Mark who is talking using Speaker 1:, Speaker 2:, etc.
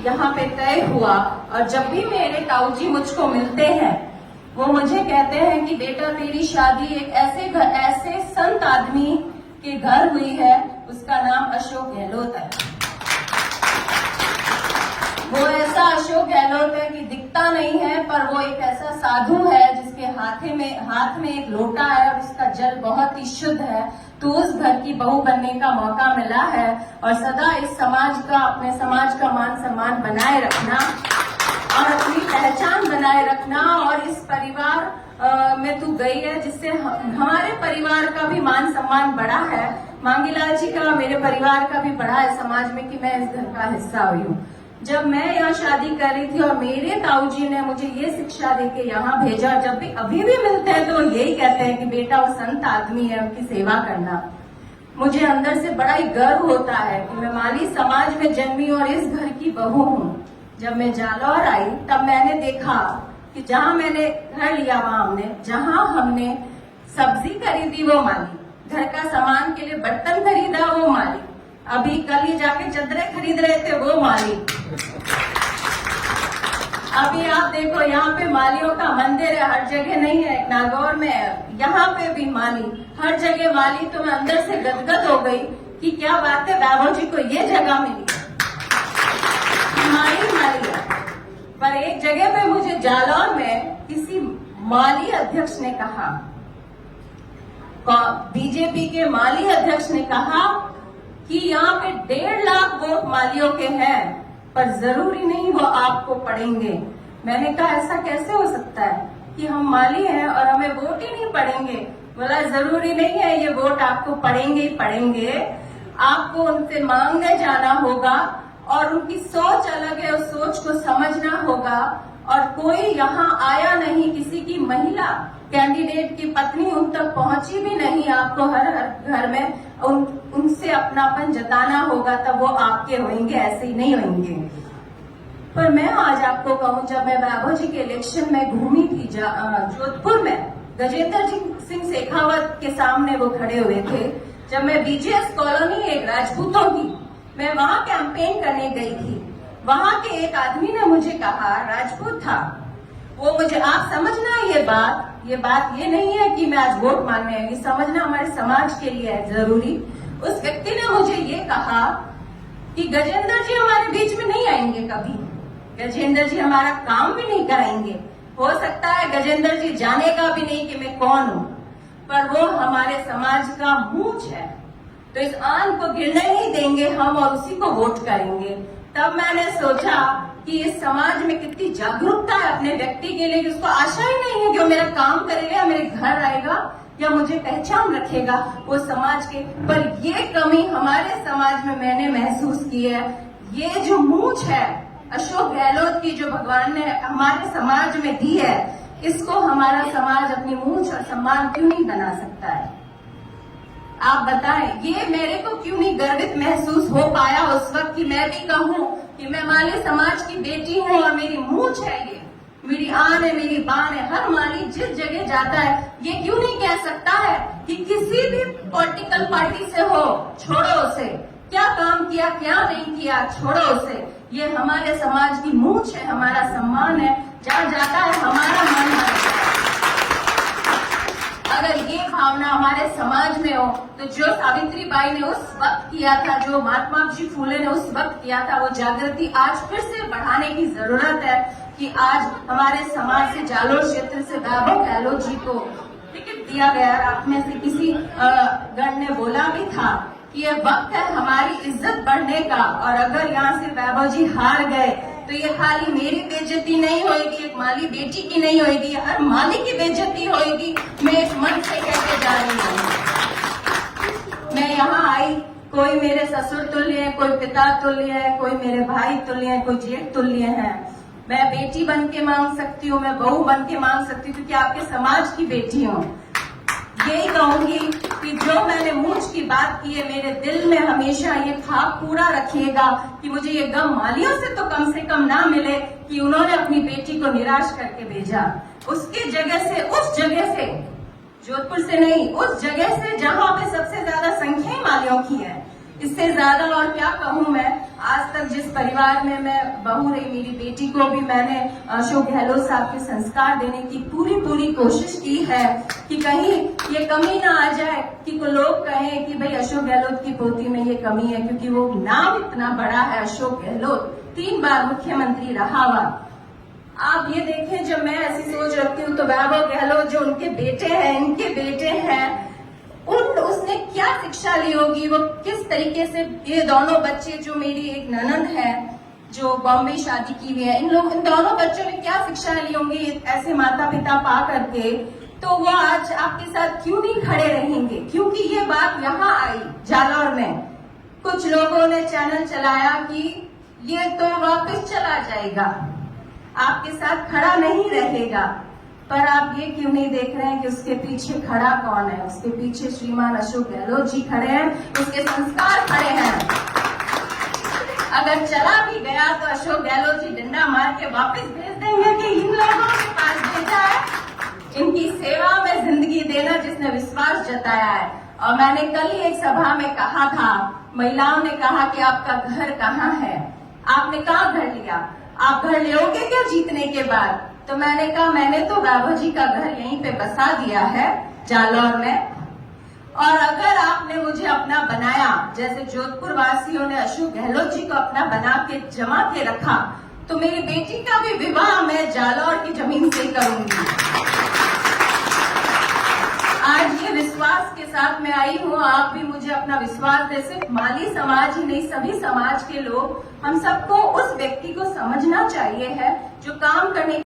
Speaker 1: यहाँ पे तय हुआ। और जब भी मेरे ताऊ जी मुझको मिलते हैं, वो मुझे कहते हैं कि बेटा तेरी शादी एक ऐसे संत आदमी के घर हुई है, उसका नाम अशोक गहलोत है। वो ऐसा अशोक गहलोत है कि दिखता नहीं है, पर वो एक ऐसा साधु है जिसके हाथ में एक लोटा है और उसका जल बहुत ही शुद्ध है। तो उस घर की बहू बनने का मौका मिला है और सदा इस समाज का, अपने समाज का मान सम्मान बनाए रखना और अपनी पहचान बनाए रखना। और इस परिवार में तू गई है जिससे हमारे परिवार का भी मान सम्मान बढ़ा है, मांगीलाल जी का, मेरे परिवार का भी बढ़ा है समाज में कि मैं इस घर का हिस्सा हुई हूँ। जब मैं यहाँ शादी कर रही थी और मेरे ताऊ जी ने मुझे ये शिक्षा देके यहाँ भेजा, जब भी अभी भी मिलते हैं तो यही कहते हैं कि बेटा वो संत आदमी है, उनकी सेवा करना। मुझे अंदर से बड़ा ही गर्व होता है कि मैं माली समाज में जन्मी और इस घर की बहू हूँ। जब मैं जालौर आई तब मैंने देखा कि जहाँ मैंने घर लिया वहां जहाँ हमने सब्जी खरीदी वो माली, घर का सामान के लिए बर्तन खरीदा वो माली, अभी कल ही जाके चादरें खरीद रहे थे वो माली। अभी आप देखो यहाँ पे मालियों का मंदिर है, हर जगह नहीं है, नागौर में है, यहाँ पे भी माली, हर जगह माली। तो मैं अंदर से गदगद हो गई कि क्या बात है, वैभव जी को ये जगह मिली, माली है। पर एक जगह पे मुझे जालौर में किसी माली अध्यक्ष ने कहा, बीजेपी के माली अध्यक्ष ने कहा कि यहाँ पे 1.5 लाख वोट मालियों के हैं, पर जरूरी नहीं वो आपको पड़ेंगे। मैंने कहा ऐसा कैसे हो सकता है कि हम माली हैं और हमें वोट ही नहीं पड़ेंगे? बोला जरूरी नहीं है, ये वोट आपको पड़ेंगे ही पड़ेंगे, आपको उनसे मांगने जाना होगा और उनकी सोच अलग है, उस सोच को समझना होगा। और कोई यहाँ आया नहीं, किसी की महिला कैंडिडेट की पत्नी उन तक पहुंची भी नहीं, आपको हर घर में उनसे अपनापन जताना होगा, तब वो आपके होंगे, ऐसे ही नहीं होंगे। पर मैं आज आपको कहूं, जब मैं वैभव जी के इलेक्शन में घूमी थी जोधपुर में, गजेंद्र सिंह शेखावत के सामने वो खड़े हुए थे। जब मैं बीजेएस कॉलोनी एक राजपूतों की, मैं वहां कैंपेन करने गई थी, वहां के एक आदमी ने मुझे कहा, राजपूत था वो, मुझे आप समझना ये बात ये नहीं है कि मैं आज वोट मांगने आई, समझना हमारे समाज के लिए है जरूरी। उस व्यक्ति ने मुझे ये कहा कि गजेंद्र जी हमारे बीच में नहीं आएंगे कभी, गजेंद्र जी हमारा काम भी नहीं कराएंगे, हो सकता है गजेंद्र जी जानेगा भी नहीं कि मैं कौन हूँ, पर वो हमारे समाज का मूंछ है, तो इस आन को गिरने नहीं देंगे हम और उसी को वोट करेंगे। तब मैंने सोचा कि इस समाज में कितनी जागरूकता है अपने व्यक्ति के लिए, कि उसको आशा ही नहीं है कि वो मेरा काम करेगा, मेरे घर आएगा या मुझे पहचान रखेगा वो समाज के। पर ये कमी हमारे समाज में मैंने महसूस की है। ये जो मूंछ है अशोक गहलोत की, जो भगवान ने हमारे समाज में दी है, इसको हमारा समाज अपनी मूंछ और सम्मान क्यों नहीं बना सकता है? आप बताएं, ये मेरे को क्यों नहीं गर्वित महसूस हो पाया उस वक्त कि मैं भी कहूं कि मैं माली समाज की बेटी हूं और मेरी मूंछ है, ये मेरी आन है, मेरी बान है। हर माली जिस जगह जाता है ये क्यों नहीं कह सकता है कि किसी भी पॉलिटिकल पार्टी से हो, छोड़ो उसे, क्या काम किया क्या नहीं किया, छोड़ो उसे। ये हमारे समाज की मूंछ है, हमारा सम्मान है, जहाँ जाता है हमारा मान है। अगर ये भावना हमारे समाज में हो तो जो सावित्री बाई ने उस वक्त किया था, जो महात्मा जी फूले ने उस वक्त किया था, वो जागृति आज फिर से बढ़ाने की जरूरत है कि आज हमारे समाज से, जालोर क्षेत्र से वैभव गहलोत जी को टिकट दिया गया। आप में से किसी गण ने बोला भी था कि ये वक्त है हमारी इज्जत बढ़ने का, और अगर यहाँ से वैभव जी हार गए तो ये खाली मेरी बेइज्जती नहीं होगी, एक माली बेटी की नहीं होगी, हर माली की बेइज्जती होगी। मैं इस मन से कहते जा रही हूँ। मैं यहाँ आई, कोई मेरे ससुर तुल्य है, कोई पिता तुल्य है, कोई मेरे भाई तुल्य है, कोई जेठ तुल्य है। मैं बेटी बन के मांग सकती हूँ, मैं बहू बन के मांग सकती हूँ, क्योंकि आपके समाज की बेटी हूँ। यही कहूंगी कि जो मैंने मूंछ की बात की है, मेरे दिल में हमेशा ये ख्वाब पूरा रखिएगा कि मुझे ये गम मालियों से तो कम से कम ना मिले कि उन्होंने अपनी बेटी को निराश करके भेजा। उसकी जगह से, उस जगह से, जोधपुर से नहीं, उस जगह से जहां पे सबसे ज्यादा संख्या मालियों की है, इससे ज्यादा और क्या कहूं मैं। आज तक जिस परिवार में मैं बहू रही, मेरी बेटी को भी मैंने अशोक गहलोत साहब के संस्कार देने की पूरी कोशिश की है कि कहीं ये कमी ना आ जाए कि कोई लोग कहें कि भाई अशोक गहलोत की पोती में ये कमी है, क्योंकि वो नाम इतना बड़ा है अशोक गहलोत, 3 बार मुख्यमंत्री रहा हुआ। आप ये देखें, जब मैं ऐसी सोच रखती हूँ तो वैभव गहलोत जो उनके बेटे हैं, इनके बेटे हैं, उसने क्या शिक्षा ली होगी, वो किस तरीके से, ये दोनों बच्चे, जो मेरी एक ननद है जो बॉम्बे शादी की हुई है, इन दोनों बच्चों ने क्या शिक्षा ली होंगी ऐसे माता पिता पा करके, तो वो आज आपके साथ क्यों नहीं खड़े रहेंगे? क्योंकि ये बात यहाँ आई जालौर में, कुछ लोगों ने चैनल चलाया कि ये तो वापस चला जाएगा, आपके साथ खड़ा नहीं रहेगा। पर आप ये क्यों नहीं देख रहे हैं कि उसके पीछे खड़ा कौन है? उसके पीछे श्रीमान अशोक गहलोत जी खड़े हैं, उसके संस्कार खड़े हैं। अगर चला भी गया तो अशोक गहलोत जी डंडा मार के वापस भेज देंगे कि इन लोगों के पास भेजा है, इनकी सेवा में जिंदगी देना, जिसने विश्वास जताया है। और मैंने कल ही एक सभा में कहा था, महिलाओं ने कहा कि आपका घर कहाँ है? आपने कहाँ घर लिया? आप घर लोगे क्या जीतने के बाद? तो मैंने कहा मैंने तो वैभव जी का घर यहीं पे बसा दिया है जालौर में, और अगर आपने मुझे अपना बनाया, जैसे जोधपुर वासियों ने अशोक गहलोत जी को अपना बना के जमा के रखा, तो मेरी बेटी का भी विवाह मैं जालौर की जमीन से करूंगी। आज ये विश्वास के साथ मैं आई हूँ, आप भी मुझे अपना विश्वास दे। सिर्फ माली समाज ही नहीं, सभी समाज के लोग, हम सबको उस व्यक्ति को समझना चाहिए है जो काम करने